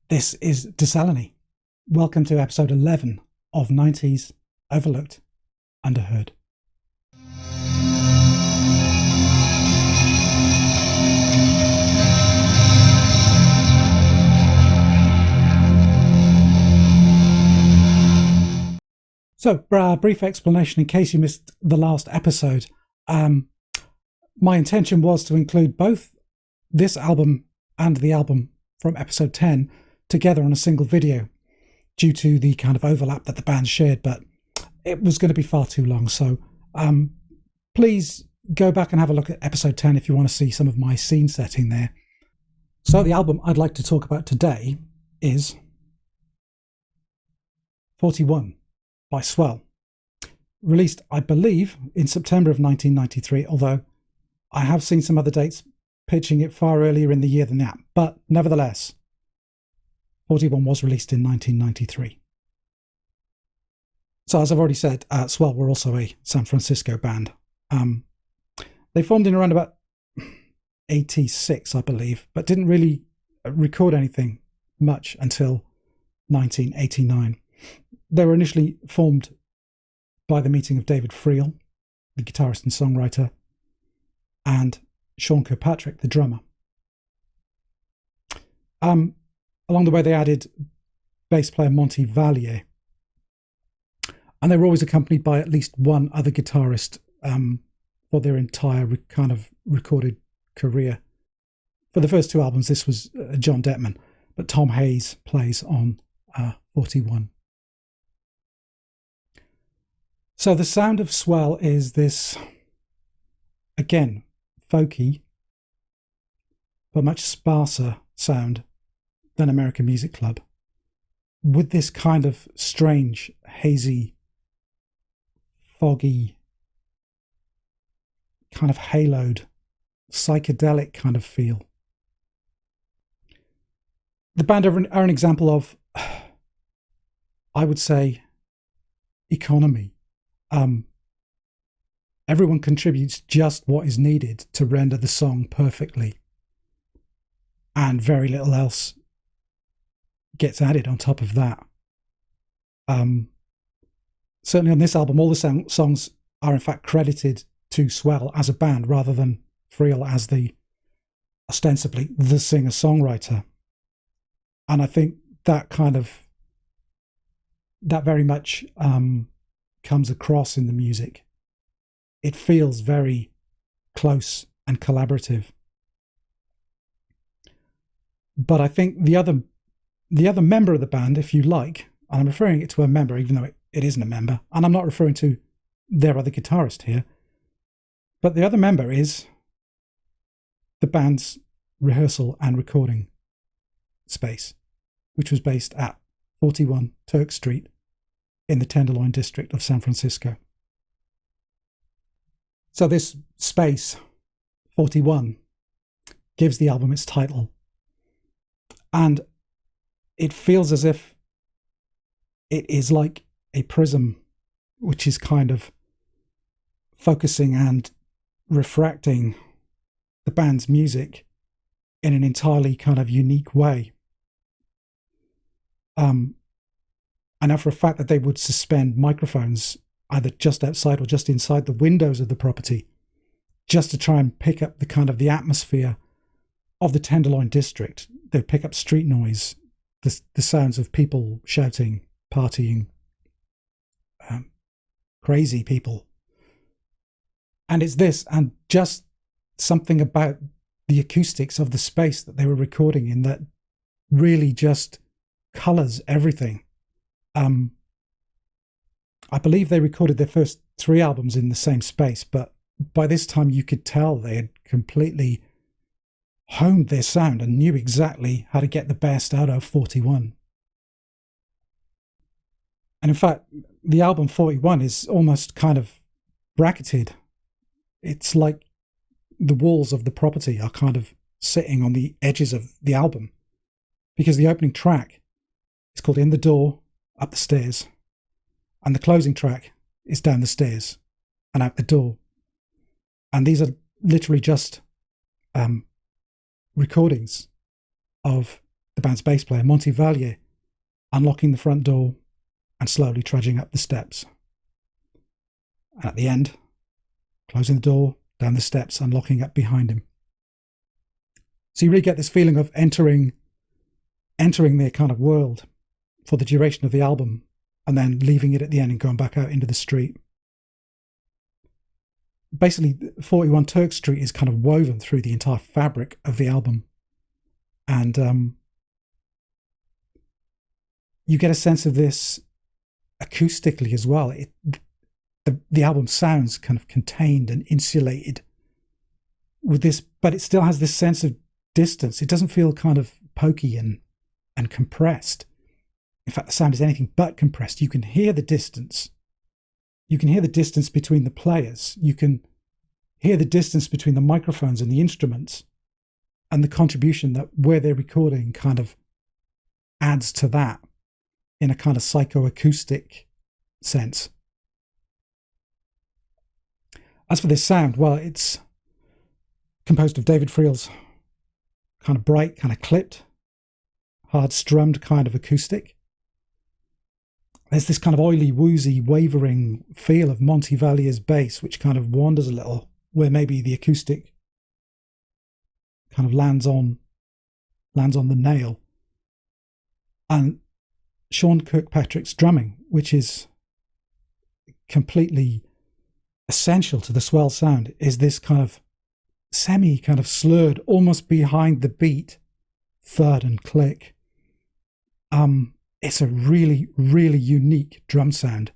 This is Desaliny. Welcome to episode 11 of 90s Overlooked Underheard. So, brief explanation in case you missed the last episode. My intention was to include both this album and the album from episode 10 together on a single video due to the kind of overlap that the band shared, but it was going to be far too long. So please go back and have a look at episode 10 if you want to see some of my scene setting there. So the album I'd like to talk about today is 41 by Swell, released, I believe, in September of 1993, although I have seen some other dates pitching it far earlier in the year than that, but nevertheless, 41 was released in 1993. So as I've already said, Swell were also a San Francisco band. They formed in around about 86, I believe, but didn't really record anything much until 1989. They were initially formed by the meeting of David Freel, the guitarist and songwriter, and Sean Kirkpatrick, the drummer. Along the way, they added bass player Monty Valier, and they were always accompanied by at least one other guitarist for their entire kind of recorded career. For the first two albums, this was John Detman, but Tom Hayes plays on 41. So the sound of Swell is this, again, folky, but much sparser sound than American Music Club, with this kind of strange, hazy, foggy, kind of haloed, psychedelic kind of feel. The band are an example of, I would say, economy. Everyone contributes just what is needed to render the song perfectly, and very little else gets added on top of that. Certainly on this album, all the songs are in fact credited to Swell as a band rather than Freel as the ostensibly the singer-songwriter. And I think that very much comes across in the music. It feels very close and collaborative. But I think the other member of the band, if you like, and I'm referring it to a member even though it isn't a member, and I'm not referring to their other guitarist here, but the other member is the band's rehearsal and recording space, which was based at 41 Turk Street in the Tenderloin district of San Francisco. So this space, 41, gives the album its title. And it feels as if it is like a prism, which is kind of focusing and refracting the band's music in an entirely kind of unique way. I know for a fact that they would suspend microphones either just outside or just inside the windows of the property, just to try and pick up the kind of the atmosphere of the Tenderloin district. They'd pick up street noise, the sounds of people shouting, partying, crazy people. And it's this, and just something about the acoustics of the space that they were recording in that really just colours everything. I believe they recorded their first 3 albums in the same space, but by this time you could tell they had completely honed their sound and knew exactly how to get the best out of 41. And in fact, the album 41 is almost kind of bracketed. It's like the walls of the property are kind of sitting on the edges of the album, because the opening track is called In the Door, Up the Stairs, and the closing track is Down the Stairs and Out the Door. And these are literally just recordings of the band's bass player, Monty Vallier, unlocking the front door and slowly trudging up the steps. And at the end, closing the door, down the steps, unlocking up behind him. So you really get this feeling of entering their kind of world for the duration of the album, and then leaving it at the end and going back out into the street. Basically, 41 Turk Street is kind of woven through the entire fabric of the album. And you get a sense of this acoustically as well. The album sounds kind of contained and insulated with this, but it still has this sense of distance. It doesn't feel kind of pokey and compressed. In fact, the sound is anything but compressed. You can hear the distance. You can hear the distance between the players. You can hear the distance between the microphones and the instruments, and the contribution that where they're recording kind of adds to that in a kind of psychoacoustic sense. As for this sound, well, it's composed of David Freel's kind of bright, kind of clipped, hard strummed kind of acoustic. There's this kind of oily, woozy, wavering feel of Monty Vallier's bass, which kind of wanders a little, where maybe the acoustic kind of lands on the nail. And Sean Kirkpatrick's drumming, which is completely essential to the Swell sound, is this kind of semi kind of slurred, almost behind the beat, third and click. It's a really, really unique drum sound.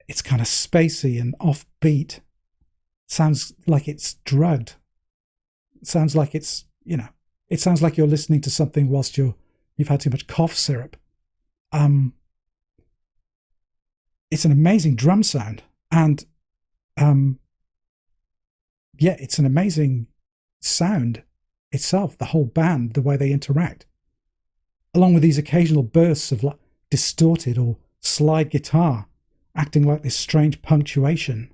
It's kind of spacey and offbeat. Sounds like it's drugged. Sounds like it's, it sounds like you're listening to something whilst you've had too much cough syrup. It's an amazing drum sound, and it's an amazing sound itself, the whole band, the way they interact, along with these occasional bursts of like distorted or slide guitar acting like this strange punctuation.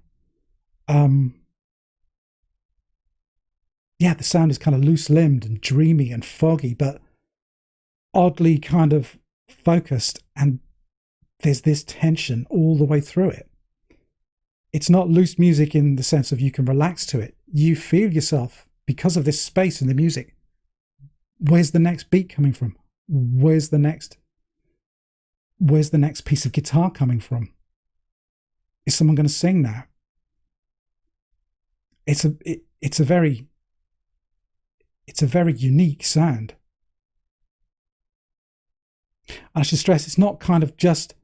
The sound is kind of loose-limbed and dreamy and foggy, but oddly kind of focused, and there's this tension all the way through it. It's not loose music in the sense of you can relax to it. You feel yourself, because of this space in the music. Where's the next beat coming from? Where's the next piece of guitar coming from? Is someone going to sing now? It's a very unique sound. I should stress, it's not kind of just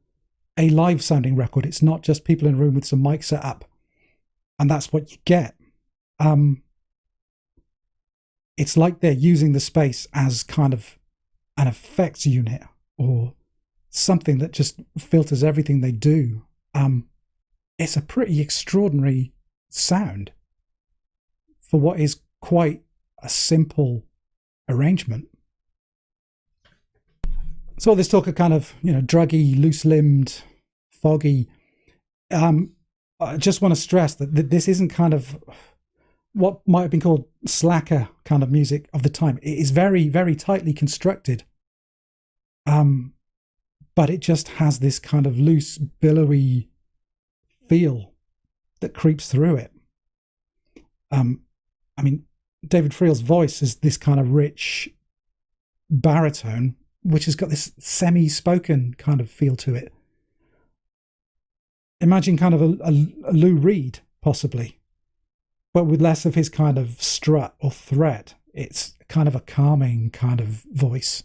a live sounding record. It's not just people in a room with some mics set up and that's what you get. It's like they're using the space as kind of an effects unit or something that just filters everything they do. It's a pretty extraordinary sound for what is quite a simple arrangement. So all this talk of kind of, druggy, loose-limbed, foggy. I just want to stress that this isn't kind of what might have been called slacker kind of music of the time. It is very, very tightly constructed. But it just has this kind of loose, billowy feel that creeps through it. David Freel's voice is this kind of rich baritone, which has got this semi-spoken kind of feel to it. Imagine kind of a Lou Reed, possibly, but with less of his kind of strut or threat. It's kind of a calming kind of voice,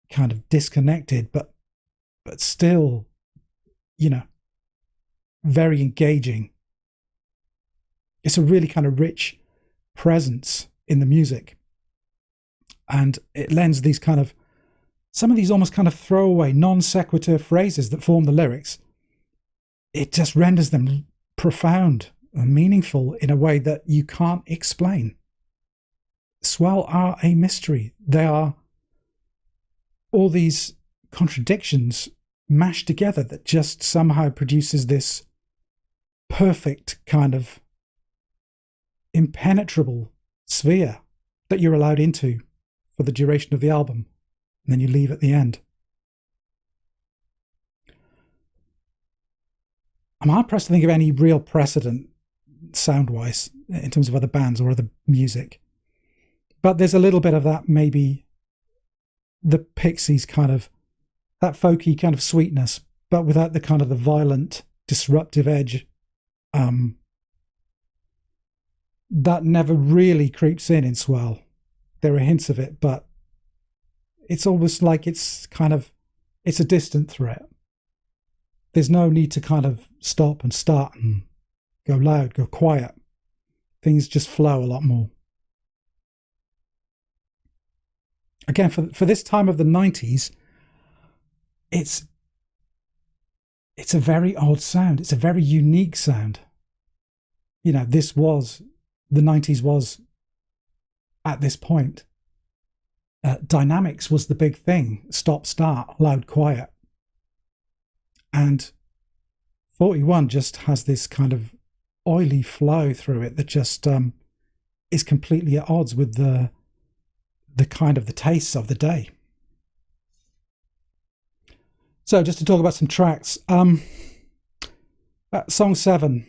kind of disconnected, but still, very engaging. It's a really kind of rich presence in the music. And it lends these kind of, some of these almost kind of throwaway, non sequitur phrases that form the lyrics. It just renders them profound and meaningful in a way that you can't explain. Swell are a mystery. They are all these contradictions mashed together that just somehow produces this perfect kind of impenetrable sphere that you're allowed into for the duration of the album, and then you leave at the end. I'm hard pressed to think of any real precedent sound-wise in terms of other bands or other music. But there's a little bit of that, maybe the Pixies kind of, that folky kind of sweetness, but without the kind of the violent, disruptive edge that never really creeps in Swell. There are hints of it, but it's almost like it's a distant threat. There's no need to kind of stop and start and go loud, go quiet. Things just flow a lot more. Again, for this time of the 90s, it's a very odd sound. It's a very unique sound. You know, the 90s was, at this point, dynamics was the big thing. Stop, start, loud, quiet. And 41 just has this kind of oily flow through it that just is completely at odds with the kind of the tastes of the day. So just to talk about some tracks, song 7,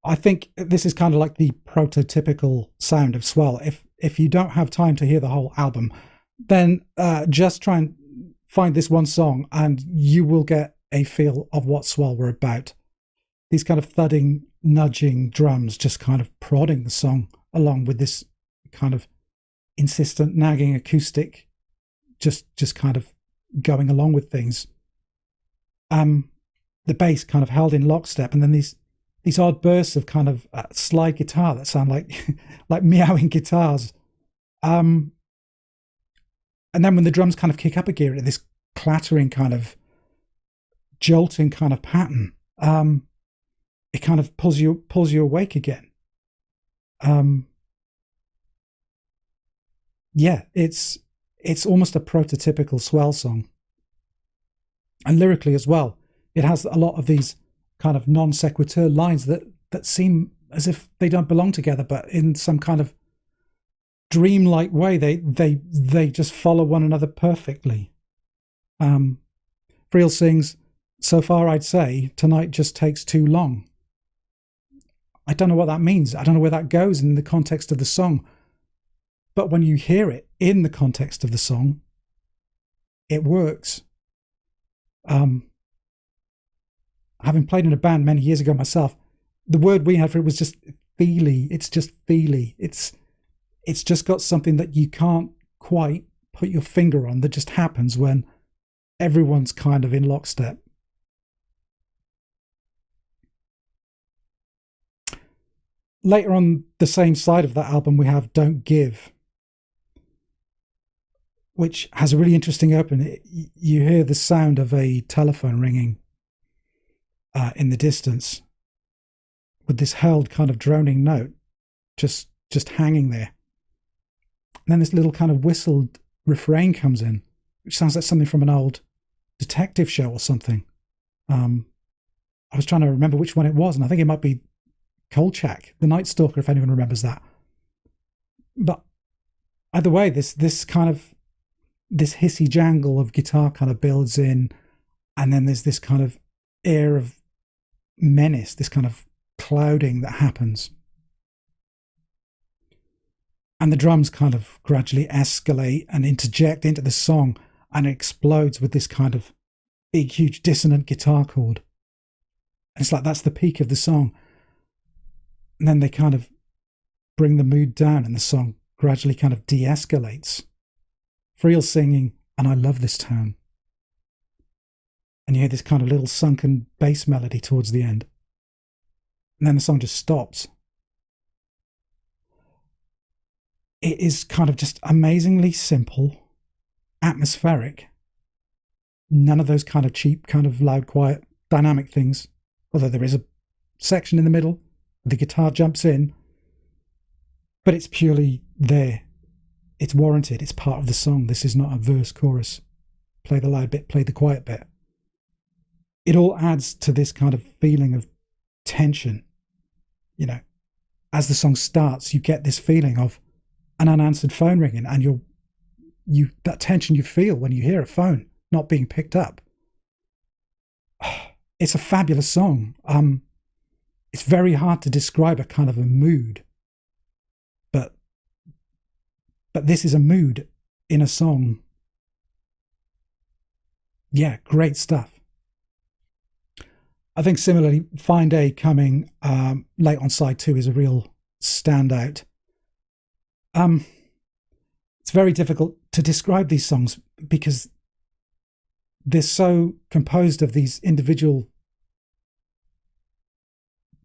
I think this is kind of like the prototypical sound of Swell. If you don't have time to hear the whole album, then just try and find this one song and you will get a feel of what Swell were about. These kind of thudding, nudging drums just kind of prodding the song along with this kind of insistent, nagging acoustic, just kind of going along with things. The bass kind of held in lockstep, and then these odd bursts of kind of slide guitar that sound like meowing guitars. And then when the drums kind of kick up a gear at this clattering kind of jolting kind of pattern, it kind of pulls you awake again. Yeah, it's almost a prototypical Swell song. And lyrically as well, it has a lot of these kind of non sequitur lines that seem as if they don't belong together, but in some kind of dreamlike way, they just follow one another perfectly. Freel sings, "So far I'd say tonight just takes too long." I don't know what that means. I don't know where that goes in the context of the song. But when you hear it in the context of the song, it works. Having played in a band many years ago myself, the word we had for it was just feely. It's just feely. It's just got something that you can't quite put your finger on that just happens when everyone's kind of in lockstep. Later on the same side of that album, we have Don't Give, which has a really interesting opening. You hear the sound of a telephone ringing in the distance with this held kind of droning note just hanging there. And then this little kind of whistled refrain comes in, which sounds like something from an old detective show or something. I was trying to remember which one it was, and I think it might be Kolchak, the Night Stalker, if anyone remembers that. But either way, this hissy jangle of guitar kind of builds in, and then there's this kind of air of menace, this kind of clouding that happens. And the drums kind of gradually escalate and interject into the song, and it explodes with this kind of big, huge dissonant guitar chord. And it's like that's the peak of the song. And then they kind of bring the mood down, and the song gradually kind of de-escalates. Freel singing, "And I love this town." And you hear this kind of little sunken bass melody towards the end. And then the song just stops. It is kind of just amazingly simple, atmospheric. None of those kind of cheap, kind of loud, quiet, dynamic things. Although there is a section in the middle, the guitar jumps in, but it's purely there. It's warranted. It's part of the song. This is not a verse, chorus. Play the loud bit, play the quiet bit. It all adds to this kind of feeling of tension. You know, as the song starts, you get this feeling of an unanswered phone ringing, and that tension you feel when you hear a phone not being picked up. It's a fabulous song. It's very hard to describe a kind of a mood, but this is a mood in a song. Yeah, great stuff. I think similarly, Find A coming late on side 2 is a real standout. It's very difficult to describe these songs because they're so composed of these individual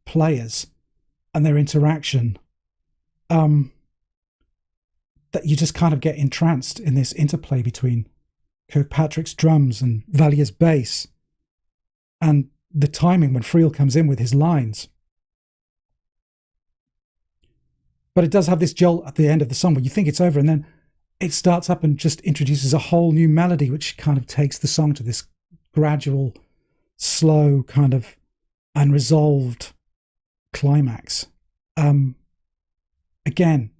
players and their interaction, that you just kind of get entranced in this interplay between Kirkpatrick's drums and Vallier's bass, and the timing when Freel comes in with his lines. But it does have this jolt at the end of the song where you think it's over, and then it starts up and just introduces a whole new melody, which kind of takes the song to this gradual, slow, kind of unresolved climax. Again,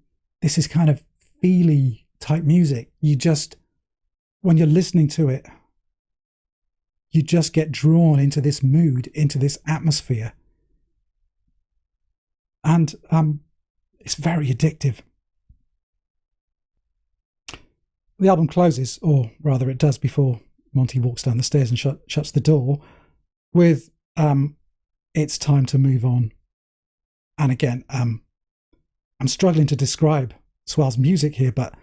this is kind of feely type music. You just, when you're listening to it, you just get drawn into this mood, into this atmosphere. And it's very addictive. The album closes, or rather it does before Monty walks down the stairs and shuts the door, with It's Time to Move On. And again, I'm struggling to describe Swell's music here, but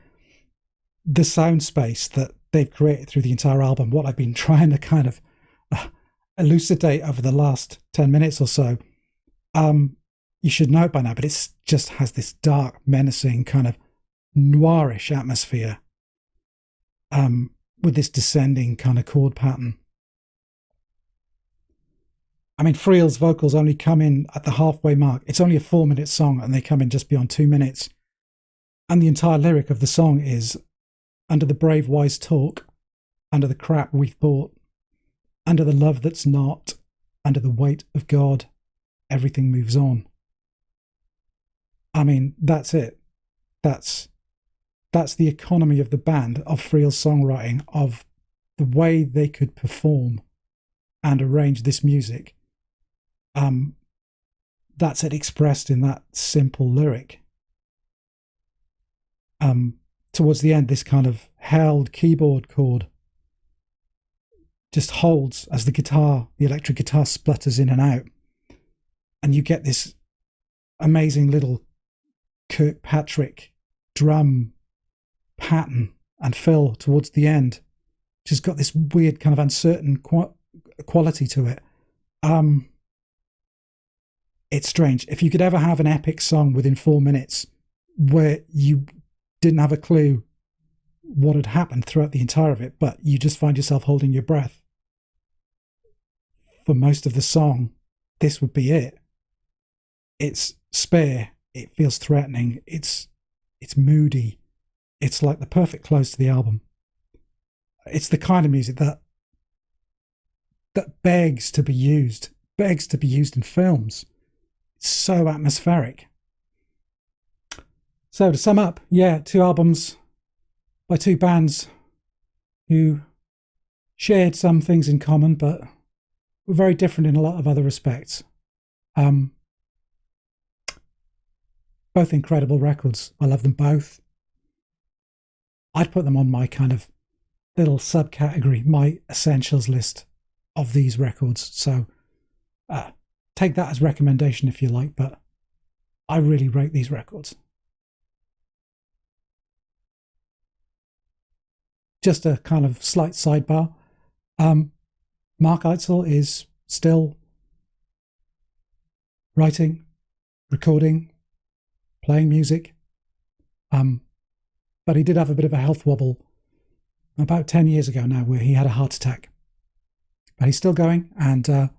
the sound space that they've created through the entire album, what I've been trying to kind of elucidate over the last 10 minutes or so, you should know it by now, but it just has this dark, menacing, kind of noirish atmosphere, with this descending kind of chord pattern. I mean, Freel's vocals only come in at the halfway mark. It's only a 4-minute song, and they come in just beyond 2 minutes. And the entire lyric of the song is, under the brave, wise talk, under the crap we've bought, under the love that's not, under the weight of God, everything moves on. I mean, that's it. That's the economy of the band, of Freel's songwriting, of the way they could perform and arrange this music. That's it expressed in that simple lyric. Towards the end, this kind of held keyboard chord just holds as the electric guitar splutters in and out. And you get this amazing little Kirkpatrick drum pattern and fill towards the end, which has got this weird kind of uncertain quality to it. It's strange. If you could ever have an epic song within 4 minutes where you didn't have a clue what had happened throughout the entire of it, but you just find yourself holding your breath for most of the song, this would be it. It's spare. It feels threatening. It's moody. It's like the perfect close to the album. It's the kind of music that begs to be used in films. It's so atmospheric. So to sum up, 2 albums by 2 bands who shared some things in common, but were very different in a lot of other respects. Both incredible records. I love them both. I'd put them on my kind of little subcategory, my essentials list of these records. So take that as recommendation if you like, but I really rate these records. Just a kind of slight sidebar. Mark Eitzel is still writing, recording, playing music. But he did have a bit of a health wobble about 10 years ago now where he had a heart attack. But he's still going, and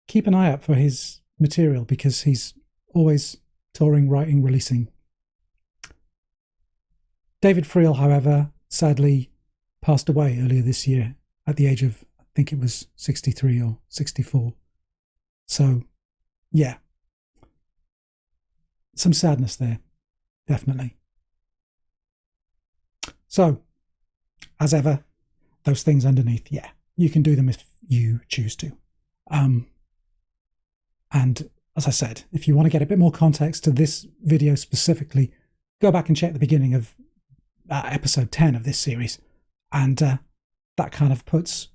keep an eye out for his material because he's always touring, writing, releasing. David Freel, however, sadly passed away earlier this year at the age of, I think it was 63 or 64. So, yeah. Some sadness there, definitely. So, as ever, those things underneath, yeah, you can do them if you choose to. And as I said, if you want to get a bit more context to this video specifically, go back and check the beginning of episode 10 of this series, and that kind of puts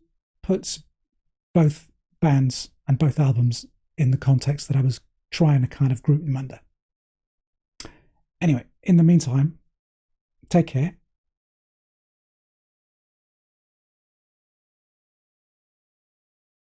both bands and both albums in the context that I was trying to kind of group them under. Anyway, in the meantime, take care,